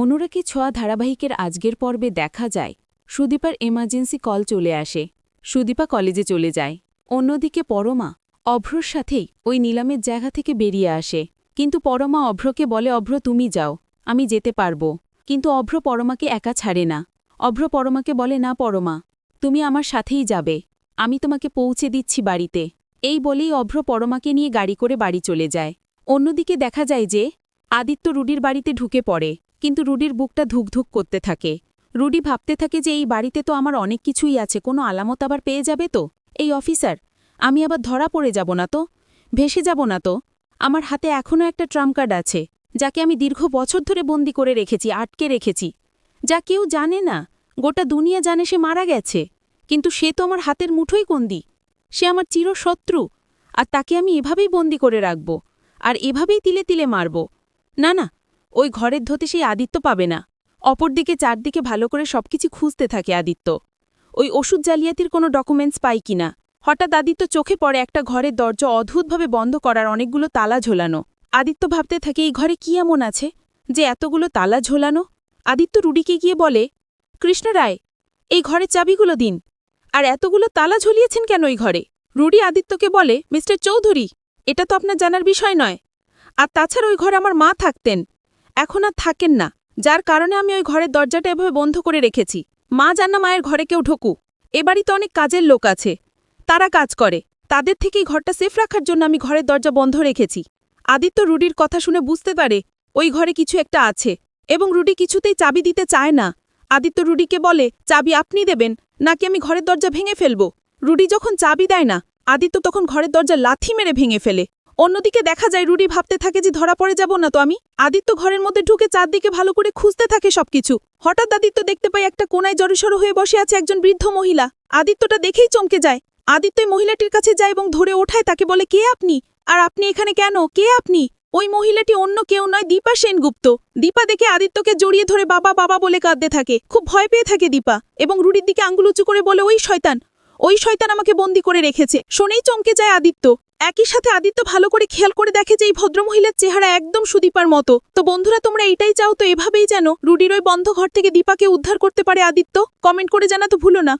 অনুরাগী ছোঁয়া ধারাবাহিকের আজকের পর্বে দেখা যায় সুদীপার এমার্জেন্সি কল চলে আসে। সুদীপা কলেজে চলে যায়। অন্যদিকে পরমা অভ্রর সাথেই ওই নিলামের জায়গা থেকে বেরিয়ে আসে। কিন্তু পরমা অভ্রকে বলে, অভ্র তুমি যাও, আমি যেতে পারব। কিন্তু অভ্র পরমাকে একা ছাড়ে না। অভ্র পরমাকে বলে, না পরমা, তুমি আমার সাথেই যাবে, আমি তোমাকে পৌঁছে দিচ্ছি বাড়িতে। এই বলেই অভ্র পরমাকে নিয়ে গাড়ি করে বাড়ি চলে যায়। অন্যদিকে দেখা যায় যে আদিত্য রুডির বাড়িতে ঢুকে পড়ে, কিন্তু রুডির বুকটা ধুকধুক করতে থাকে। রুডি ভাবতে থাকে যে এই বাড়িতে তো আমার অনেক কিছুই আছে, কোনো আলামত আবার পেয়ে যাবে তো এই অফিসার, আমি আবার ধরা পড়ে যাব না তো, ভেসে যাব না তো। আমার হাতে এখনও একটা ট্রাম্প কার্ড আছে, যাকে আমি দীর্ঘ বছর ধরে বন্দি করে রেখেছি, আটকে রেখেছি, যা কেউ জানে না, গোটা দুনিয়া জানে সে মারা গেছে, কিন্তু সে তো আমার হাতের মুঠোই বন্দি। সে আমার চিরশত্রু, আর তাকে আমি এভাবেই বন্দি করে রাখব, আর এভাবেই তিলে তিলে মারব। না না, ওই ঘরের ধতে সেই আদিত্য পাবে না। অপরদিকে চারদিকে ভালো করে সবকিছু খুঁজতে থাকে আদিত্য, ওই ওষুধ জালিয়াতির কোনো ডকুমেন্টস পাই কিনা। হঠাৎ আদিত্য চোখে পড়ে একটা ঘরের দরজা অদ্ভুতভাবে বন্ধ করার অনেকগুলো তালা ঝোলানো। আদিত্য ভাবতে থাকে এই ঘরে কি এমন আছে যে এতগুলো তালা ঝোলানো। আদিত্য রুডিকে গিয়ে বলে, কৃষ্ণ রায়, এই ঘরের চাবিগুলো দিন, আর এতগুলো তালা ঝুলিয়েছেন কেন এই ঘরে? রুডি আদিত্যকে বলে, মিস্টার চৌধুরী, এটা তো আপনার জানার বিষয় নয়, আর তাছাড়া ওই ঘরে আমার মা থাকতেন, এখন আর থাকেন না, যার কারণে আমি ওই ঘরের দরজাটা এভাবে বন্ধ করে রেখেছি। মা জান না মায়ের ঘরে কেউ ঢোকু, এ বাড়িতে অনেক কাজের লোক আছে, তারা কাজ করে, তাদের থেকেই ঘরটা সেফ রাখার জন্য আমি ঘরের দরজা বন্ধ রেখেছি। আদিত্য রুডির কথা শুনে বুঝতে পারে ওই ঘরে কিছু একটা আছে, এবং রুডি কিছুতেই চাবি দিতে চায় না। আদিত্য রুডিকে বলে, চাবি আপনি দেবেন নাকি আমি ঘরের দরজা ভেঙে ফেলব? রুডি যখন চাবি দেয় না, আদিত্য তখন ঘরের দরজা লাথি মেরে ভেঙে ফেলে। অন্যদিকে দেখা যায় রুডি ভাবতে থাকে যে ধরা পড়ে যাব না তো আমি। আদিত্য ঘরের মধ্যে ঢুকে চারদিকে ভালো করে খুঁজতে থাকে সবকিছু। হঠাৎ আদিত্য দেখতে পায় একটা কোনায় জড়সড় হয়ে বসে আছে একজন বৃদ্ধ মহিলা। আদিত্যটা দেখেই চমকে যায়। আদিত্য মহিলাটির কাছে যায় এবং ধরে ওঠায়, তাকে বলে, কে আপনি, আর আপনি এখানে কেন, কে আপনি? ওই মহিলাটি অন্য কেউ নয়, দীপা সেনগুপ্ত। দীপা দেখে আদিত্যকে জড়িয়ে ধরে বাবা বাবা বলে কাঁদতে থাকে। খুব ভয় পেয়ে থাকে দীপা, এবং রুডির দিকে আঙ্গুল উঁচু করে বলে, ওই শয়তান আমাকে বন্দি করে রেখেছে। শোনেই চমকে যায় আদিত্য। একই সাথে আদিত্য ভালো করে খেয়াল করে দেখে যে এই ভদ্রমহিলার চেহারা একদম সুদীপার মতো। তো বন্ধুরা, তোমরা এটাই চাও তো এভাবেই যেন রুডির ওই বন্ধ ঘর থেকে দীপাকে উদ্ধার করতে পারে আদিত্য? কমেন্ট করে জানাতে ভুলো না।